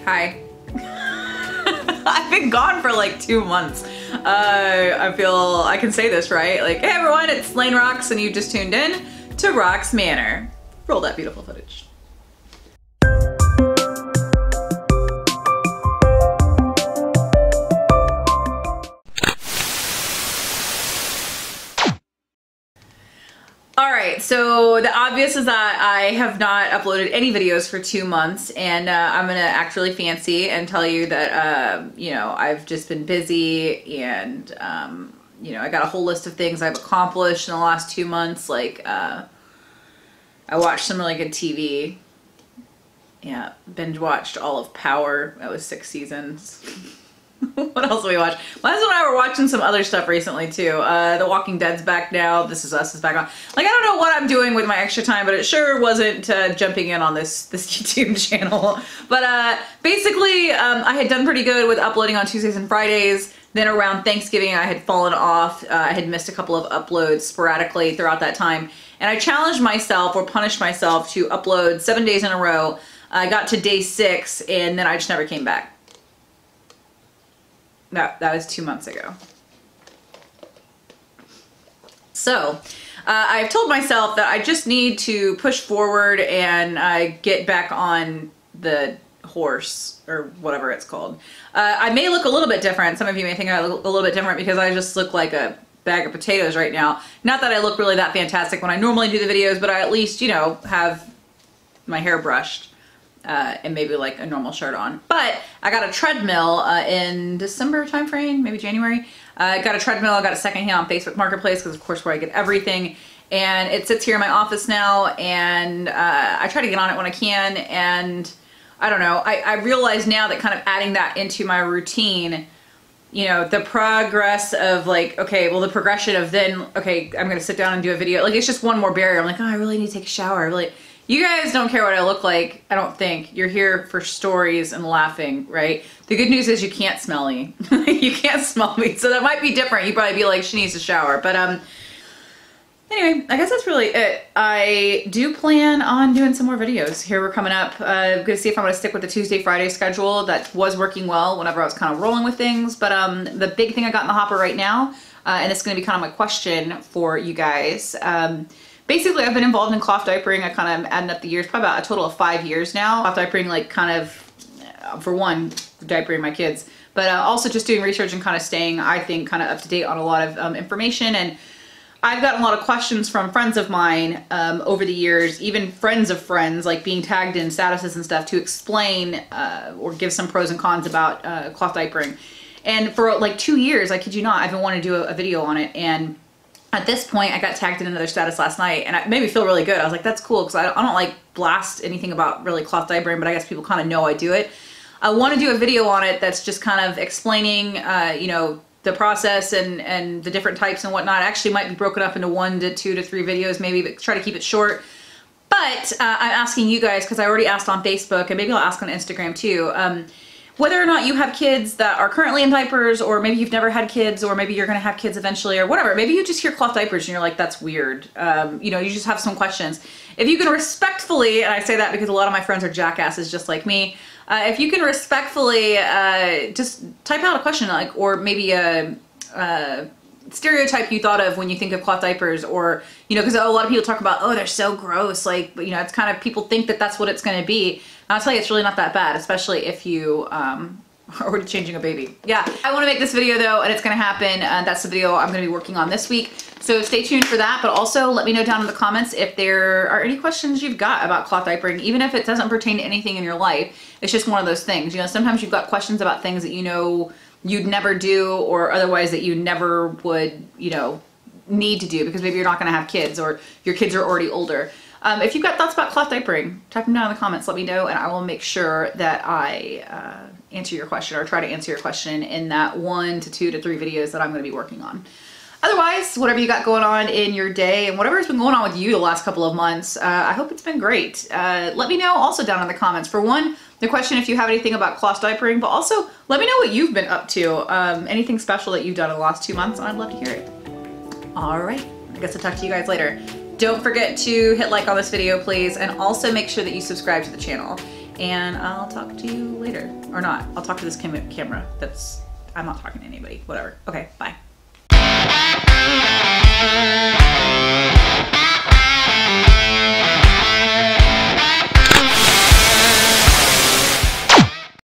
Hi. I've been gone for like 2 months. I feel I can say this, right? Like, hey everyone, it's Lane Rocks and you just tuned in to Rock's Manor. Roll that beautiful footage. Alright, so the obvious is that I have not uploaded any videos for 2 months, and I'm gonna act really fancy and tell you that, you know, I've just been busy and, you know, I got a whole list of things I've accomplished in the last 2 months. Like, I watched some really good TV. Yeah, binge watched all of Power. That was 6 seasons. What else did we watch? My husband and I were watching some other stuff recently too. The Walking Dead's back now. This Is Us is back on. Like, I don't know what I'm doing with my extra time, but it sure wasn't jumping in on this YouTube channel. But basically, I had done pretty good with uploading on Tuesdays and Fridays. Then around Thanksgiving, I had fallen off. I had missed a couple of uploads sporadically throughout that time. And I challenged myself, or punished myself, to upload 7 days in a row. I got to day 6, and then I just never came back. That was 2 months ago. So, I've told myself that I just need to push forward and get back on the horse, or whatever it's called. I may look a little bit different. Some of you may think I look a little bit different because I just look like a bag of potatoes right now. Not that I look really that fantastic when I normally do the videos, but I at least, you know, have my hair brushed. And maybe like a normal shirt on. But I got a treadmill in December timeframe, maybe January. I got a treadmill, I got a secondhand on Facebook Marketplace, because of course where I get everything. And it sits here in my office now, and I try to get on it when I can, and I don't know, I realize now that kind of adding that into my routine, you know, the progress of like, okay, well the progression of then, okay, I'm gonna sit down and do a video. Like, it's just one more barrier. I'm like, oh, I really need to take a shower. Like, you guys don't care what I look like, I don't think. You're here for stories and laughing, right? The good news is you can't smell me. You can't smell me, so that might be different. You'd probably be like, she needs to shower. But anyway, I guess that's really it. I do plan on doing some more videos. Here we're coming up. I'm gonna see if I'm gonna stick with the Tuesday, Friday schedule. That was working well whenever I was kind of rolling with things. But the big thing I got in the hopper right now, and it's gonna be kind of my question for you guys. Basically, I've been involved in cloth diapering. I kind of added up the years, probably about a total of 5 years now. Cloth diapering, like, kind of, for one, diapering my kids, but also just doing research and kind of staying, I think, kind of up to date on a lot of information. And I've gotten a lot of questions from friends of mine over the years, even friends of friends, like being tagged in statuses and stuff to explain or give some pros and cons about cloth diapering. And for like 2 years, I kid you not, I've been wanting to do a video on it. And at this point, I got tagged in another status last night, and it made me feel really good. I was like, that's cool, because I don't like blast anything about really cloth diapering, but I guess people kind of know I do it. I want to do a video on it that's just kind of explaining, you know, the process and the different types and whatnot. It actually might be broken up into 1 to 2 to 3 videos maybe, but try to keep it short. But I'm asking you guys, because I already asked on Facebook, and maybe I'll ask on Instagram too, whether or not you have kids that are currently in diapers, or maybe you've never had kids, or maybe you're gonna have kids eventually, or whatever. Maybe you just hear cloth diapers and you're like, that's weird. You know, you just have some questions. If you can respectfully, and I say that because a lot of my friends are jackasses just like me, if you can respectfully just type out a question, like, or maybe a stereotype you thought of when you think of cloth diapers, or, you know, because a lot of people talk about, oh, they're so gross, like, you know, it's kind of, people think that that's what it's going to be. And I'll tell you, it's really not that bad, especially if you are already changing a baby. Yeah, I want to make this video though, and it's going to happen. That's the video I'm going to be working on this week, so stay tuned for that. But also let me know down in the comments if there are any questions you've got about cloth diapering, even if it doesn't pertain to anything in your life. It's just one of those things, you know, sometimes you've got questions about things that you know you'd never do, or otherwise that you never would, you know, need to do because maybe you're not going to have kids, or your kids are already older. If you've got thoughts about cloth diapering, type them down in the comments, let me know, and I will make sure that I answer your question, or try to answer your question in that 1 to 2 to 3 videos that I'm going to be working on. Otherwise, whatever you got going on in your day, and whatever's been going on with you the last couple of months, I hope it's been great. Let me know also down in the comments. For one, the question if you have anything about cloth diapering, but also let me know what you've been up to. Anything special that you've done in the last 2 months, and I'd love to hear it. All right, I guess I'll talk to you guys later. Don't forget to hit like on this video, please, and also make sure that you subscribe to the channel. and I'll talk to you later. Or not, I'll talk to this camera. I'm not talking to anybody, whatever. Okay, bye.